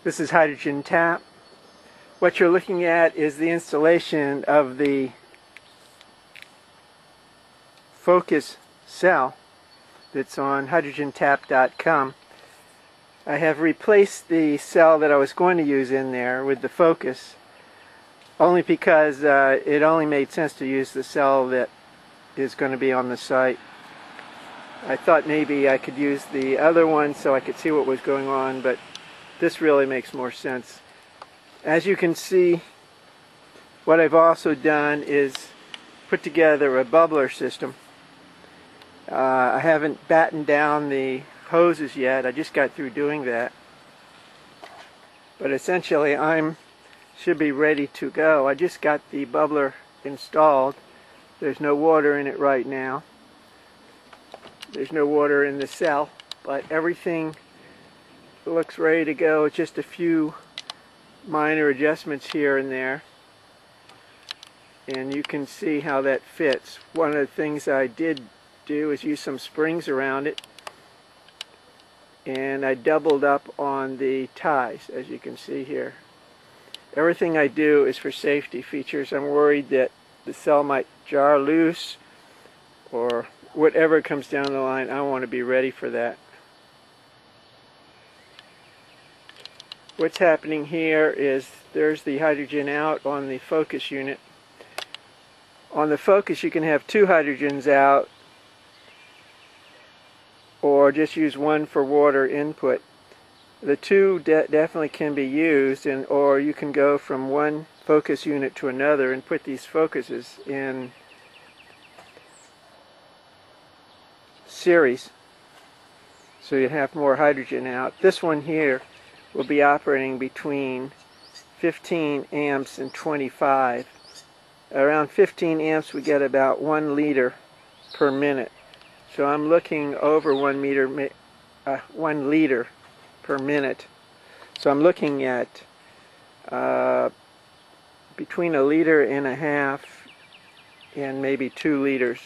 This is Hydrogen Tap. What you're looking at is the installation of the focus cell that's on hydrogentap.com. I have replaced the cell that I was going to use in there with the focus, only because it only made sense to use the cell that is going to be on the site. I thought maybe I could use the other one so I could see what was going on, but this really makes more sense. As you can see, what I've also done is put together a bubbler system. I haven't battened down the hoses yet. I just got through doing that. But essentially should be ready to go. I just got the bubbler installed. There's no water in it right now. There's no water in the cell, but everything looks ready to go. It's just a few minor adjustments here and there, and you can see how that fits. One of the things I did do is use some springs around it, and I doubled up on the ties, as you can see here. Everything I do is for safety features. I'm worried that the cell might jar loose or whatever comes down the line. I want to be ready for that. What's happening here is there's the hydrogen out on the focus unit. On the focus you can have two hydrogens out, or just use one for water input. The two definitely can be used, or you can go from one focus unit to another and put these focuses in series so you have more hydrogen out. This one here will be operating between 15 amps and 25. Around 15 amps we get about 1 liter per minute. So I'm looking over 1 liter per minute. So I'm looking at between 1.5 liters and maybe 2 liters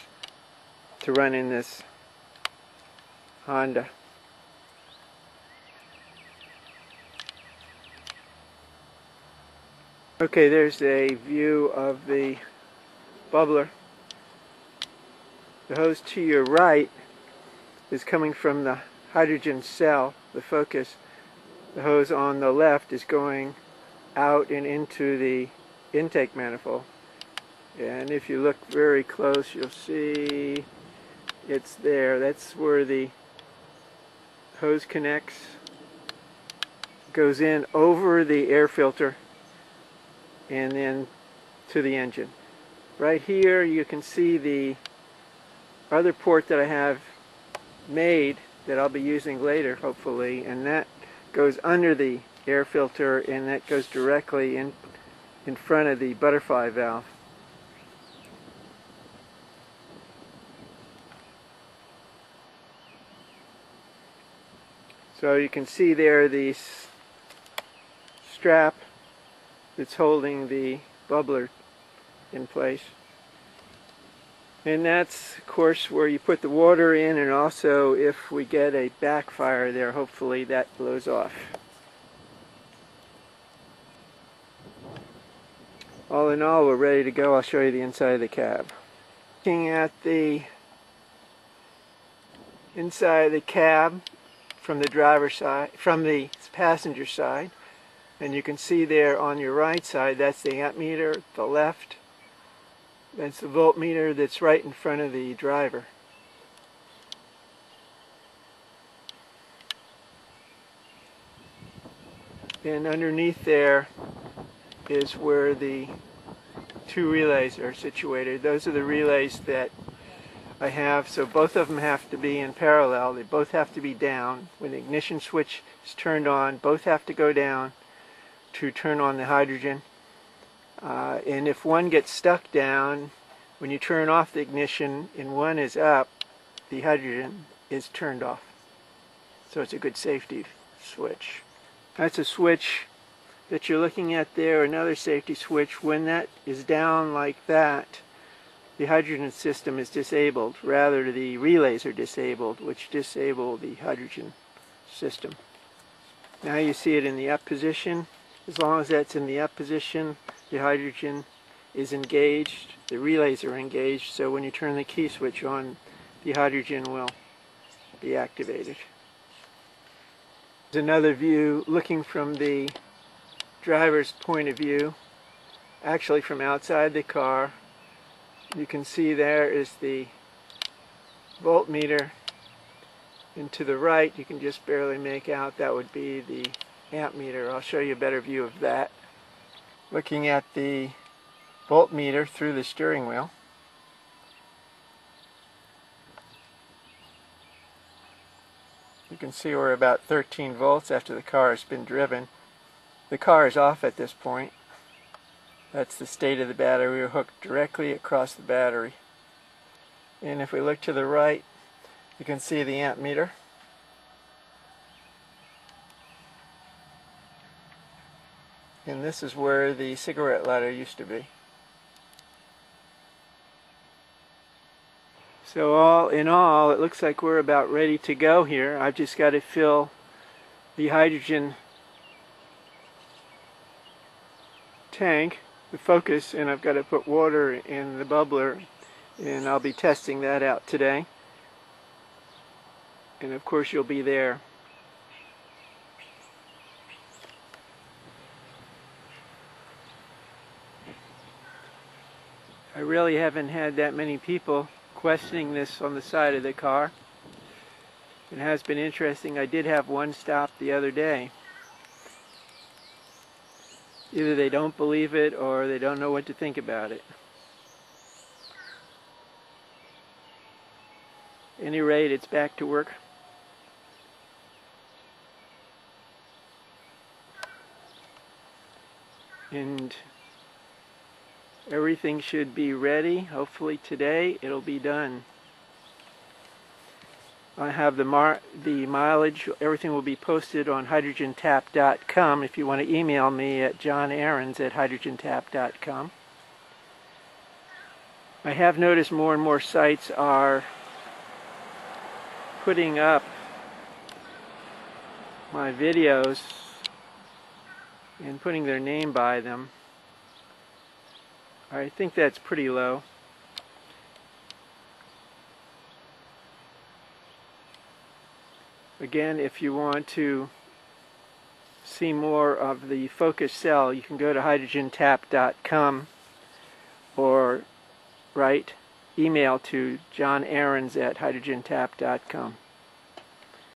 to run in this Honda. Okay, there's a view of the bubbler. The hose to your right is coming from the hydrogen cell, the focus. The hose on the left is going out and into the intake manifold. And if you look very close, you'll see it's there. That's where the hose connects, goes in over the air filter, and then to the engine. Right here you can see the other port that I have made that I'll be using later, hopefully, and that goes under the air filter, and that goes directly in front of the butterfly valve. So you can see there the strap that's holding the bubbler in place. And that's, of course, where you put the water in, and also if we get a backfire there, hopefully that blows off. All in all, we're ready to go. I'll show you the inside of the cab. Looking at the inside of the cab from the driver's side, from the passenger side, and you can see there on your right side, that's the amp meter. The left, that's the voltmeter that's right in front of the driver. And underneath there is where the two relays are situated. Those are the relays that I have, so both of them have to be in parallel. They both have to be down. When the ignition switch is turned on, both have to go down to turn on the hydrogen. And if one gets stuck down, when you turn off the ignition and one is up, the hydrogen is turned off. So it's a good safety switch. That's a switch that you're looking at there, another safety switch. When that is down like that, the hydrogen system is disabled. Rather, the relays are disabled, which disable the hydrogen system. Now you see it in the up position. As long as that's in the up position, the hydrogen is engaged, the relays are engaged, so when you turn the key switch on, the hydrogen will be activated. There's another view looking from the driver's point of view, actually from outside the car. You can see there is the voltmeter, and to the right you can just barely make out that would be the amp meter. I'll show you a better view of that. Looking at the voltmeter through the steering wheel, you can see we're about 13 volts after the car has been driven. The car is off at this point. That's the state of the battery. We're hooked directly across the battery. And if we look to the right, you can see the amp meter. And this is where the cigarette lighter used to be. So all in all, it looks like we're about ready to go here. I've just got to fill the hydrogen tank, the Focus, and I've got to put water in the bubbler, and I'll be testing that out today. And of course you'll be there. I really haven't had that many people questioning this on the side of the car. It has been interesting. I did have one stop the other day. Either they don't believe it or they don't know what to think about it. At any rate, it's back to work. And everything should be ready. Hopefully today it'll be done. I have the mileage. Everything will be posted on hydrogentap.com if you want to email me at johnaarons@hydrogentap.com. I have noticed more and more sites are putting up my videos and putting their name by them. I think that's pretty low. Again, if you want to see more of the Focus cell, you can go to hydrogentap.com or write email to johnaarons@hydrogentap.com.